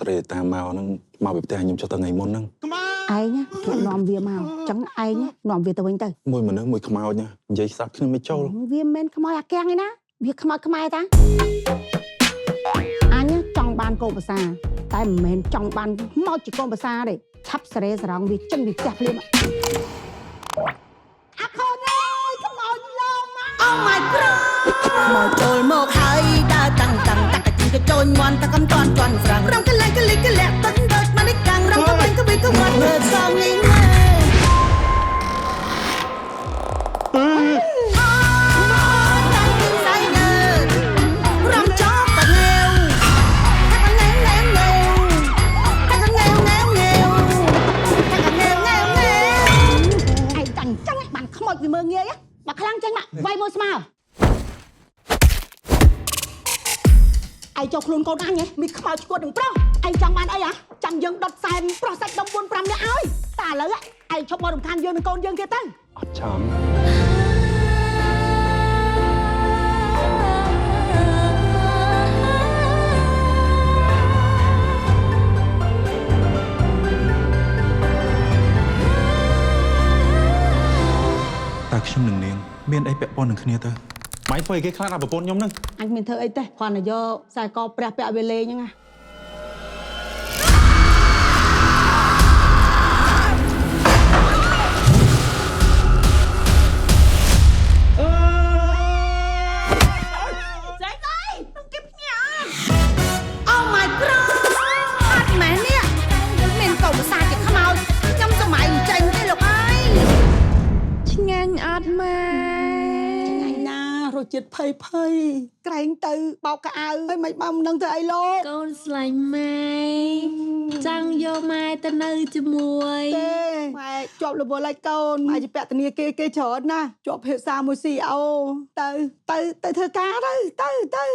ត្រីតាមមកហ្នឹងមកពីផ្ទះខ្ញុំចុះទៅថ្ងៃមុនហ្នឹងឯងអ្នកនាំវាមកចឹងឯងនាំវាទៅវិញទៅមួយមនុស្សមួយខ្មោចណានិយាយស្ដាប់ខ្ញុំមិនចូលវាមិនមែនខ្មោចអាកាំងឯណាវាខ្មោចខ្មែរតាអញចង់បានកូនប្រសាតែមិនមែនចង់បានមកជាកូនប្រសាទេឆាប់សេរីសរងវាចេញពីផ្ទះភ្លាមអាខូនអើយខ្មោចឡងមក Oh my god មកចូលមកហើយដើរតាំងតាក់ជីកចូលមន់តកំតាន់តាន់ហ្វ្រាំងរំកលែងកលិកលាក់ទឹកដូចមកនេះកាំងរំកវិញក៏វាក៏មកលើសងនេះណាវាមើងងាយមកខ្លាំងចេញមកវាយមួយស្មៅឯងចូលខ្លួនកូនអញហ៎មានខ្មោចឈួតនឹងប្រុសឯងចង់បានអីហ៎ចាំយើងដុតសែនប្រុសសាច់ដុំ4 5នាក់ឲ្យតែឥឡូវឯងឈប់មករំខានយើងនឹងកូនយើងទៀតទៅអត់ចាំតែខ្ញុំនឹងនាងមានអីពាក់ព័ន្ធនឹងគ្នាទៅម៉ៃធ្វើឲ្យគេខ្លាចដល់ប្រពន្ធខ្ញុំហ្នឹងអញមានធ្វើអីទេគ្រាន់តែយកខ្សែកព្រះពាក់វាលេងហ្នឹងណារសជាតិភ័យក្រែងទៅបោកកៅអៅហើយមិនបើមិនដឹងធ្វើអីលោកកូនស្លាញ់ម៉ែចង់យកម៉ែទៅនៅជាមួយទេម៉ែជាប់រវល់ឲ្យកូនម៉ែជាពាក់ធនាគារគេច្រើនណាស់ជាប់ភាសាមួយ CEO ទៅធ្វើការទៅ